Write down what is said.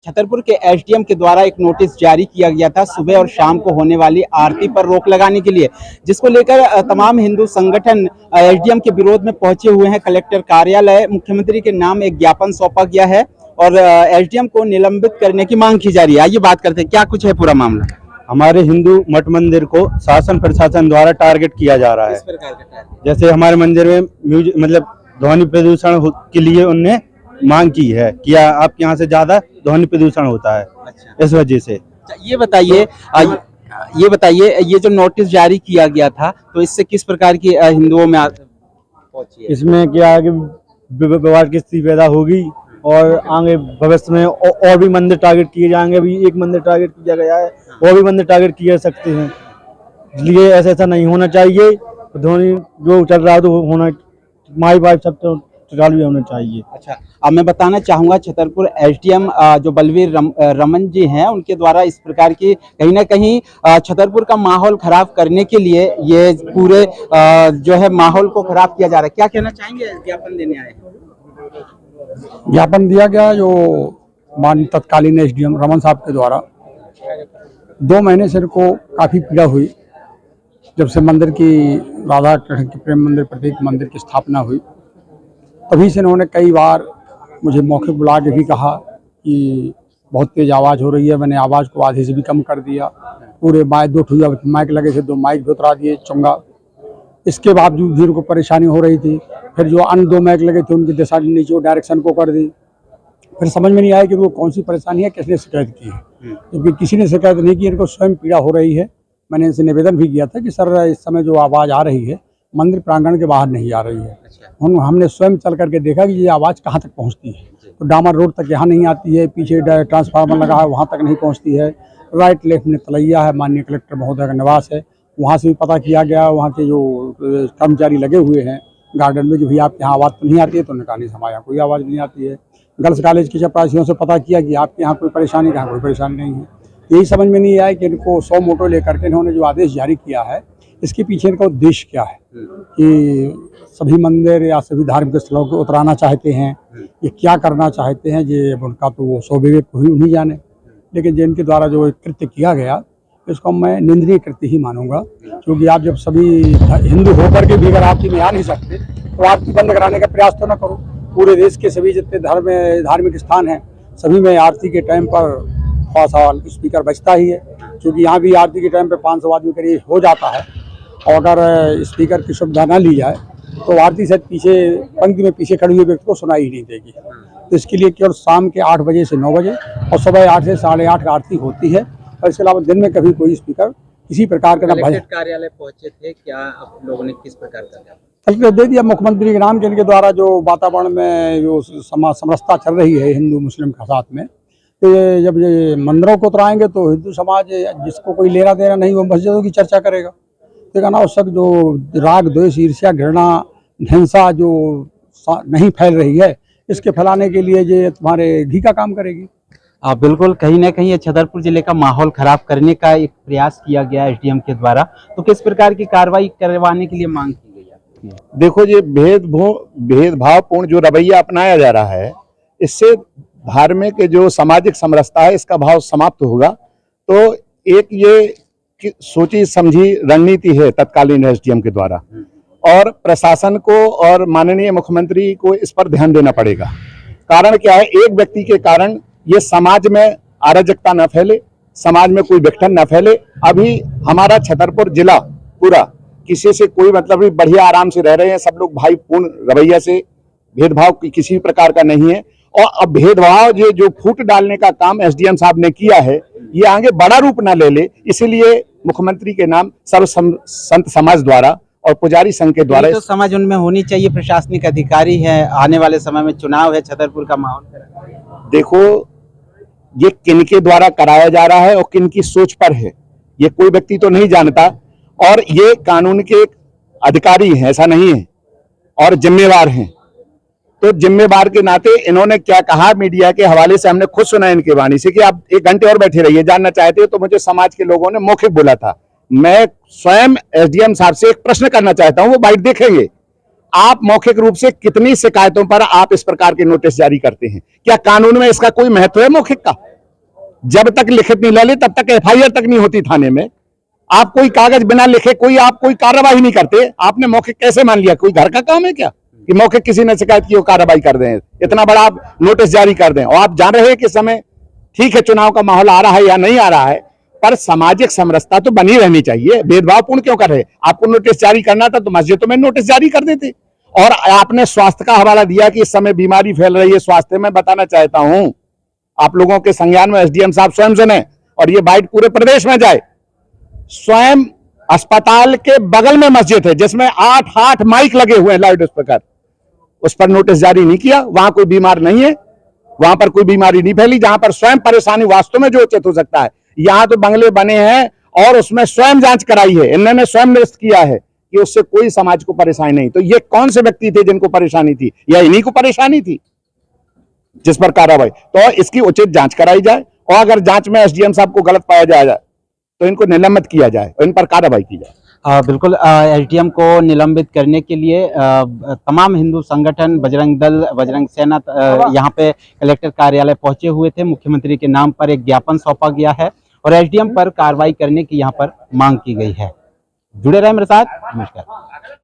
छतरपुर के एसडीएम के द्वारा एक नोटिस जारी किया गया था सुबह और शाम को होने वाली आरती पर रोक लगाने के लिए, जिसको लेकर तमाम हिंदू संगठन एसडीएम के विरोध में पहुंचे हुए हैं। कलेक्टर कार्यालय मुख्यमंत्री के नाम एक ज्ञापन सौंपा गया है और एसडीएम को निलंबित करने की मांग की जा रही है। आइए बात करते हैं क्या कुछ है पूरा मामला। हमारे हिंदू मठ मंदिर को शासन प्रशासन द्वारा टारगेट किया जा रहा है। किस प्रकार का टारगेट? जैसे हमारे मंदिर में म्यूजिक मतलब ध्वनि प्रदूषण के लिए उनने मांग की है कि आपके यहाँ से ज्यादा ध्वनि प्रदूषण होता है। अच्छा। इस वजह से ये बताइए ये जो नोटिस जारी किया गया था तो इससे किस प्रकार की हिंदुओं में पहुंची है? इसमें क्या है कि विवाद की स्थिति पैदा होगी और आगे भविष्य में और भी मंदिर टारगेट किए जाएंगे। अभी एक मंदिर टारगेट किया गया है, और भी मंदिर टारगेट किए सकते हैं। इसलिए ऐसा नहीं होना चाहिए। ध्वनि जो चल रहा है तो होना माई बाप सब तो चालू भी होना चाहिए। अच्छा, अब मैं बताना चाहूंगा छतरपुर एसडीएम जो बलवीर रमन जी हैं, उनके द्वारा इस प्रकार की कहीं ना कहीं छतरपुर का माहौल खराब करने के लिए ये पूरे जो है माहौल को खराब किया जा रहा है। क्या कहना चाहेंगे? ज्ञापन देने आए हैं। ज्ञापन दिया गया जो माननीय तत्कालीन एसडीएम रमन साहब के द्वारा 2 महीने से इनको काफ़ी पीड़ा हुई। जब से मंदिर की राधा कृष्ण के प्रेम मंदिर प्रतीक मंदिर की स्थापना हुई, तभी से इन्होंने कई बार मुझे मौके बुला के भी कहा कि बहुत तेज़ आवाज़ हो रही है। मैंने आवाज़ को आधे से भी कम कर दिया। पूरे 2 माइक लगे थे, 2 माइक भी उतरा दिए चुंगा। इसके बावजूद भी उनको परेशानी हो रही थी। फिर जो अन्य 2 माइक लगे थे उनकी दिशा नीचे डायरेक्शन को कर दी। फिर समझ में नहीं आया कि वो कौन सी परेशानी है, किसने शिकायत की है, क्योंकि किसी ने शिकायत नहीं की। इनको स्वयं पीड़ा हो रही है। मैंने इनसे निवेदन भी किया था कि सर इस समय जो आवाज़ आ रही है मंदिर प्रांगण के बाहर नहीं आ रही है। हमने स्वयं चल करके देखा कि ये आवाज़ कहाँ तक पहुँचती है। तो डामर रोड तक यहाँ नहीं आती है, पीछे ट्रांसफार्मर लगा है वहाँ तक नहीं पहुँचती है। राइट लेफ्ट में तलैया है, माननीय कलेक्टर महोदय का निवास है, वहाँ से भी पता किया गया। वहाँ के जो कर्मचारी लगे हुए हैं गार्डन में कि भैया आपके यहाँ आवाज़ तो नहीं आती है, तो उन्होंने कहा नहीं हमारे यहाँ कोई आवाज़ नहीं आती है। गर्ल्स कॉलेज के चपरासियों से पता किया कि आपके यहाँ कोई परेशानी, कहाँ कोई परेशानी नहीं है। यही समझ में नहीं आया कि इनको 100 मोटो लेकर के इन्होंने जो आदेश जारी किया है इसके पीछे इनका उद्देश्य क्या है, कि सभी मंदिर या सभी धार्मिक स्थलों को उतराना चाहते हैं, ये क्या करना चाहते हैं, ये उनका तो वो स्वविवेक को ही उन्हीं जाने। लेकिन जिनके द्वारा जो कृत्य किया गया इसको मैं निंदनीय कृत्य ही मानूंगा, क्योंकि आप जब सभी हिंदू होकर के भी अगर आरती में आ नहीं सकते तो आरती बंद कराने का प्रयास तो न करो। पूरे देश के सभी जितने धार्मिक स्थान हैं सभी में आरती के टाइम पर थोड़ा सा स्पीकर बजता ही है, क्योंकि यहाँ भी आरती के टाइम पे 500 आदमी करीब हो जाता है। और अगर स्पीकर की सुविधा ना ली जाए तो आरती शायद पीछे पंक्ति में पीछे खड़े हुए व्यक्ति को सुनाई ही नहीं देगी। तो इसके लिए केवल शाम के 8 बजे से 9 बजे और सुबह 8 से 8:30 आरती होती है। और इसके अलावा दिन में कभी कोई स्पीकर किसी प्रकार का कलेक्टर कार्यालय पहुंचे थे, क्या आप लोगों ने किस प्रकार का दे दिया मुख्यमंत्री के नाम के? इनके द्वारा जो वातावरण में जो समरसता चल रही है हिंदू मुस्लिम के साथ में, तो ये जब ये मंदिरों को उतराएंगे तो हिंदू समाज जिसको कोई लेना देना नहीं वो मस्जिदों की चर्चा करेगा। देखा ना, उस सब जो राग द्वेष ईर्ष्या घृणा हिंसा जो नहीं फैल रही है, इसके फैलाने के लिए ये तुम्हारे घी का काम करेगी। बिल्कुल, कहीं ना कहीं छतरपुर जिले का माहौल खराब करने का एक प्रयास किया गया एसडीएम के द्वारा, तो किस प्रकार की कार्रवाई करवाने के लिए मांग की गई है? देखो, ये भेदभावपूर्ण जो रवैया अपनाया जा रहा है, इससे धार्मिक जो सामाजिक समरसता है इसका भाव समाप्त होगा। तो एक ये सोची समझी रणनीति है तत्कालीन एसडीएम के द्वारा, और प्रशासन को और माननीय मुख्यमंत्री को इस पर ध्यान देना पड़ेगा। कारण क्या है, एक व्यक्ति के कारण ये समाज में अराजकता न फैले, समाज में कोई विघटन न फैले। अभी हमारा छतरपुर जिला पूरा किसी से कोई मतलब नहीं, बढ़िया आराम से रह रहे हैं सब लोग, भाईपूर्ण रवैया से, भेदभाव किसी प्रकार का नहीं है। और अब भेदभाव जो फूट डालने का काम एसडीएम साहब ने किया है, ये आगे बड़ा रूप ना ले ले, इसलिए मुख्यमंत्री के नाम सर्व संत समाज द्वारा और पुजारी संघ के द्वारा तो समझ उनमें होनी चाहिए। प्रशासनिक अधिकारी है, आने वाले समय में चुनाव है, छतरपुर का माहौल देखो ये किनके द्वारा कराया जा रहा है और किनकी सोच पर है, ये कोई व्यक्ति तो नहीं जानता। और ये कानून के अधिकारी हैं, ऐसा नहीं है, और जिम्मेवार हैं। तो जिम्मेवार के नाते इन्होंने क्या कहा मीडिया के हवाले से हमने खुद सुना इनकी वाणी से कि आप 1 घंटे और बैठे रहिए, जानना चाहते हो। तो मुझे समाज के लोगों ने मौखिक बोला था। मैं स्वयं एसडीएम साहब से एक प्रश्न करना चाहता हूं, वो बाइट देखेंगे। आप मौखिक रूप से कितनी शिकायतों पर आप इस प्रकार के नोटिस जारी करते हैं? क्या कानून में इसका कोई महत्व है मौखिक का? जब तक लिखित नहीं ले ली तब तक एफआईआर तक नहीं होती थाने में। आप कोई कागज बिना लिखे आप कोई कार्रवाई नहीं करते, आपने मौखिक कैसे मान लिया? कोई घर का काम है क्या कि मौखिक किसी ने शिकायत की हो कार्रवाई कर दें? इतना बड़ा आप नोटिस जारी कर दें। और आप जान रहे हैं कि समय ठीक है, चुनाव का माहौल आ रहा है या नहीं आ रहा है, पर सामाजिक समरसता तो बनी रहनी चाहिए। भेदभावपूर्ण क्यों कर रहे? आपको नोटिस जारी करना था तो मस्जिदों में नोटिस जारी कर देते। और आपने स्वास्थ्य का हवाला दिया कि इस समय बीमारी फैल रही है स्वास्थ्य में। बताना चाहता हूं आप लोगों के संज्ञान में एसडीएम साहब स्वयं सुने और ये बाइट पूरे प्रदेश में जाए। स्वयं अस्पताल के बगल में मस्जिद है जिसमें 8 माइक लगे हुए हैं लाउड स्पीकर, उस पर नोटिस जारी नहीं किया। वहां कोई बीमार नहीं है, वहां पर कोई बीमारी नहीं फैली, जहां पर स्वयं परेशानी वास्तव में जो उचित हो सकता है। यहां तो बंगले बने हैं और उसमें स्वयं जांच कराई है, इन्होंने स्वयं निरस्त किया है कि उससे कोई समाज को परेशानी नहीं। तो ये कौन से व्यक्ति थे जिनको परेशानी थी? या इन्हीं को परेशानी थी जिस पर कार्रवाई? तो इसकी उचित जांच कराई जाए और अगर जांच में एसडीएम साहब को गलत पाया जाए तो इनको निलंबित किया जाए और इन पर कार्रवाई की जाए। बिल्कुल, एसडीएम को निलंबित करने के लिए तमाम हिंदू संगठन, बजरंग दल, बजरंग सेना यहाँ पे कलेक्टर कार्यालय पहुंचे हुए थे। मुख्यमंत्री के नाम पर एक ज्ञापन सौंपा गया है और एसडीएम पर कार्रवाई करने की यहाँ पर मांग की गई है। जुड़े रहे मेरे साथ, नमस्कार।